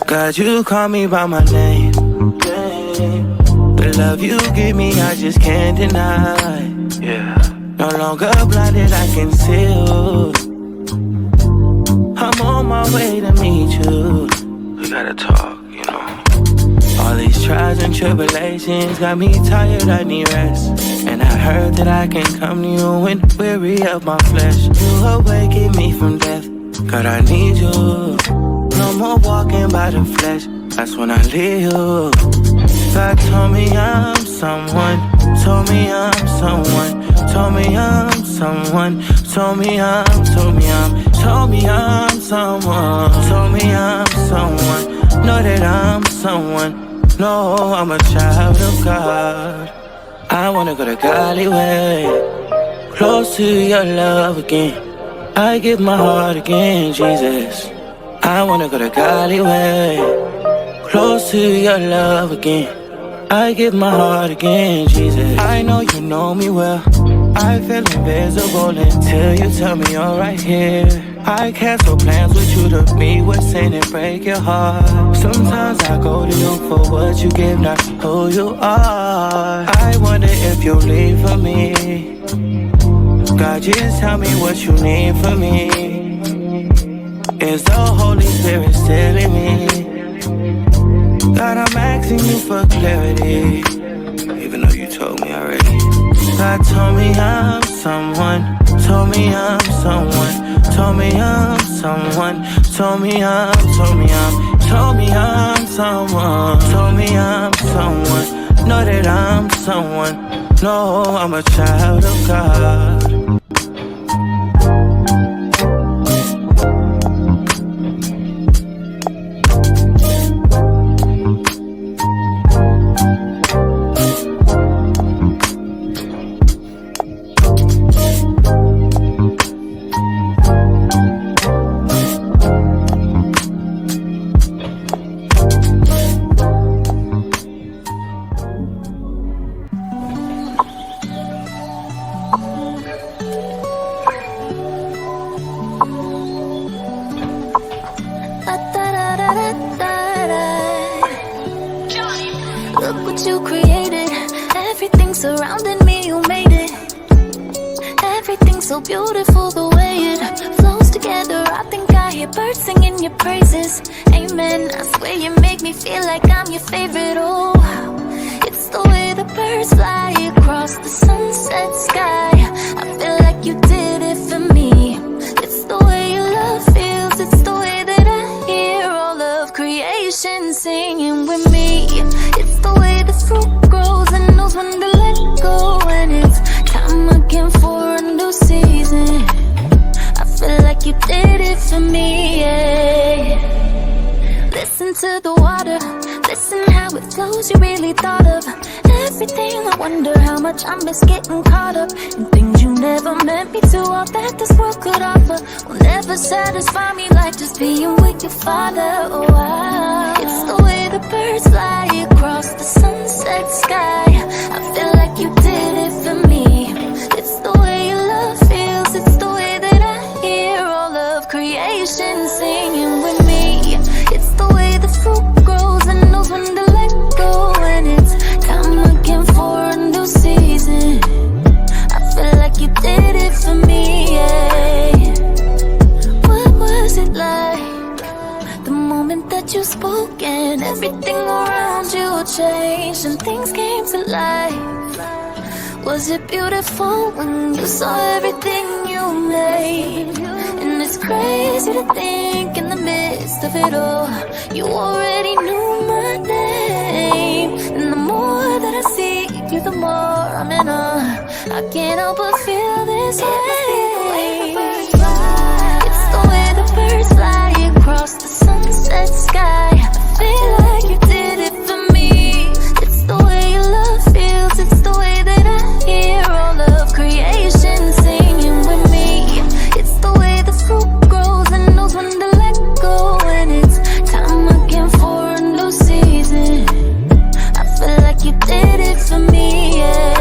God, you call me by my name. The love you give me, I just can't deny. Yeah. No longer blinded, I can see you. I'm on my way to meet you. We gotta talk, you know. All these trials and tribulations got me tired, I need rest. And I heard that I can come to you when weary of my flesh. You awaken me from death, God, I need you. No more walking by the flesh, that's when I leave you. God told me I'm someone, told me I'm someone, told me I'm someone, told me I'm someone, told me I'm someone, know that I'm someone, no, I'm a child of God. I wanna go the godly way, close to your love again. I give my heart again, Jesus. I wanna go the godly way, close to your love again. I give my heart again, Jesus. I know you know me well. I feel invisible until you tell me you're right here. I cancel plans with you to meet with sin and break your heart. Sometimes I go to you for what you give, not who you are. I wonder if you'll leave for me. God, just tell me what you need from me. Is the Holy Spirit still in me? God, I'm asking you for clarity, even though you told me already. God told me I'm someone, told me I'm someone, told me I'm someone, told me I'm someone, told me I'm someone, know that I'm someone, no, I'm a child of God. Look what you created. Everything surrounding me, you made it. Everything's so beautiful the way it flows together. I think I hear birds singing your praises. Amen. I swear you make me feel like I'm your favorite. Oh, it's the way the birds fly across the sunset sky. I feel like you did it for me. It's the way like you did it for me, yeah. Listen to the water, listen how it flows. You really thought of everything. I wonder how much I miss getting caught up in things you never meant me to. All that this world could offer will never satisfy me like just being with your father. Oh, wow. It's the way the birds fly across the sunset sky. I feel like you did it for me. It's the way your love feels. It's the way that I hear all of creation singing with me. It's the way the fruit grows and knows when to let go. And it's time again for a new season. I feel like you did it for me, yeah. What was it like? The moment that you spoke and everything around you changed and things came to life. Was it beautiful when you saw everything you made? And it's crazy to think in the midst of it all, you already knew my name. And the more that I see you, the more I'm in awe. I can't help but feel this way. It's the way the birds fly across the sunset sky. I feel like you did it for me. It's the way your love feels. It's the way that I hear all of creation singing with me. It's the way the fruit grows and knows when to let go. And it's time again for a new season. I feel like you did it for me, yeah.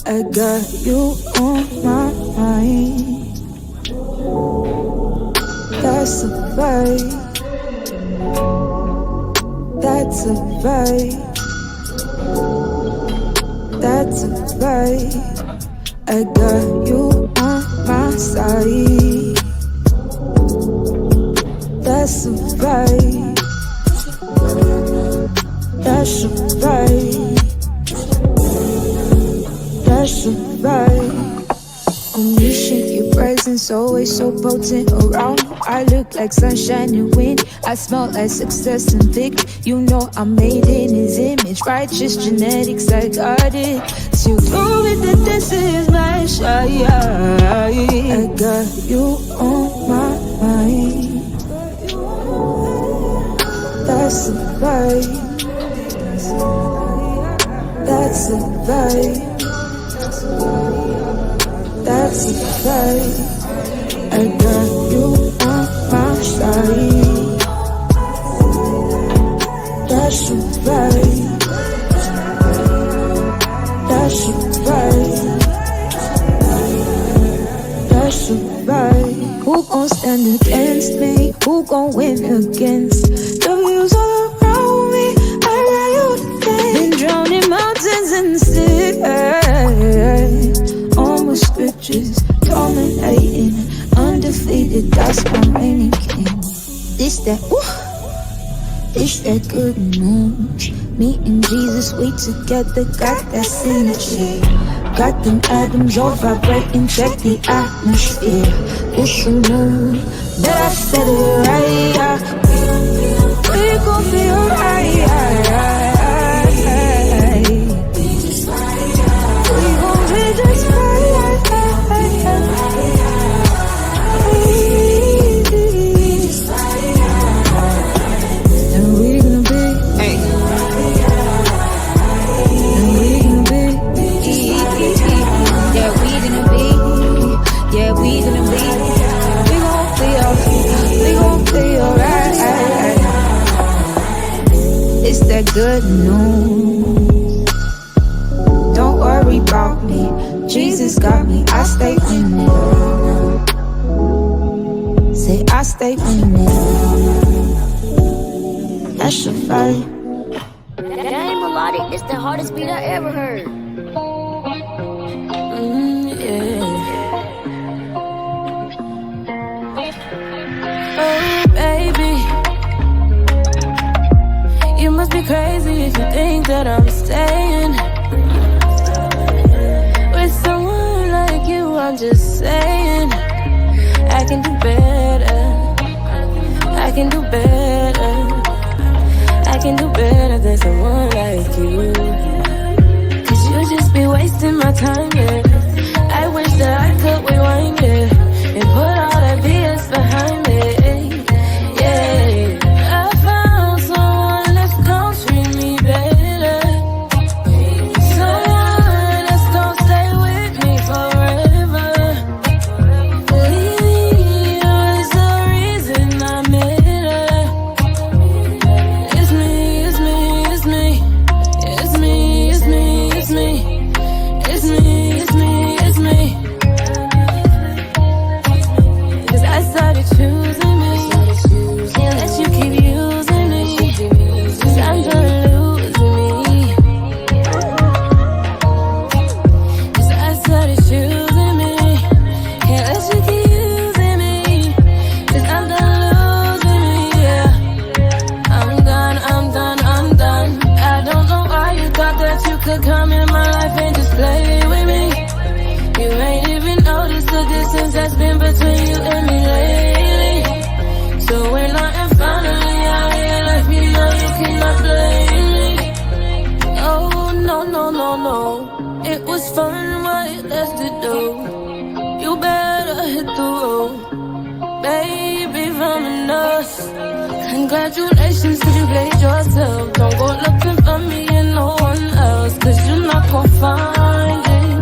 I got you on my mind. That's a vibe. That's a vibe. That's a vibe. I got you on my side. That's a vibe. That's a vibe. That's a vibe. Omniscient, your presence always so potent around me. I look like sunshine and wind. I smell like success and victory. You know I'm made in his image. Righteous genetics, I got it. So prove it that this is my shot. I got you on my mind. That's a vibe. That's a vibe. That's a vibe. I got you on my side. That's a vibe. That's a vibe. That's a vibe. Who gon' stand against me? Who gon' win against the views all around me? I got you today. Been drowned in mountains and seas. Almost riches, dominating, undefeated. That's my reigning king. This that, this that good news. Me and Jesus, we together, got that synergy. Got them atoms all vibrating, check the atmosphere. It's a mood that I said it right. We gon' be alright. We gon' be just fine. And we gonna be, and we gonna be, yeah, we gonna be, yeah, we gonna be, we gon' be alright. It's that good news. Don't worry about me. Jesus got me. I stay winning. Say I stay winning. That's a fight. That ain't melodic. It's the hardest beat I ever heard. Yeah. if you think that I'm staying with someone like you. I'm just saying I can do better. I can do better. I can do better than someone like you. 'Cause you just be wasting my time, yeah. I wish that I could rewind it and put all that BS behind me, yeah. I found someone that's gon' treat me better, someone that's gon' stay with me forever. Leaving you is the reason I met her. It's me, it's me, it's me. It's me, it's me, it's me. It's me, it's me, it's me. 'Cause I started choosing me. Can't let you keep using me. 'Cause I'm done losing me. 'Cause I started choosing me. Can't let you keep using me. 'Cause I'm done losing me, yeah. I'm done, I'm done, I'm done. I don't know why you thought that you could come in my life and just play with me. You ain't even noticed the distance that's been between you and me lately. So when I am finally out here, let me know you cannot blame me. Oh, no, no, no, no. It was fun while it lasted though. You better hit the road, baby, from us. Congratulations, 'cause you played yourself. Don't go looking for me and no one else, 'cause you're not gon' find it.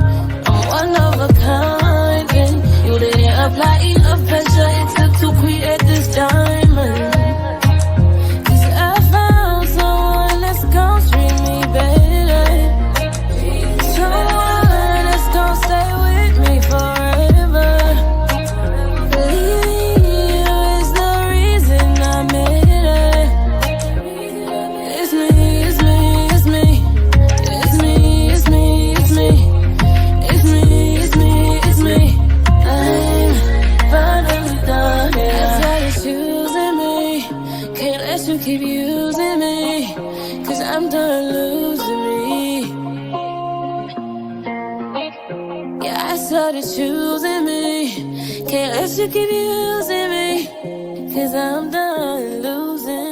I'm one of a kind, and you didn't apply enough pressure it took to create this diamond. 'Cause I found someone that's gon' treat me better, someone that's gon' stay with me forever. Leaving you is the reason I met her. It's me, it's me, it's me. It's me, it's me, it's me. It's me, it's me, it's me. I'm finally done, yeah. I started choosing me. Can't let you keep using me. 'Cause I'm done losing me. Yeah, I started choosing me. Can't let you keep using me. 'Cause I'm done losing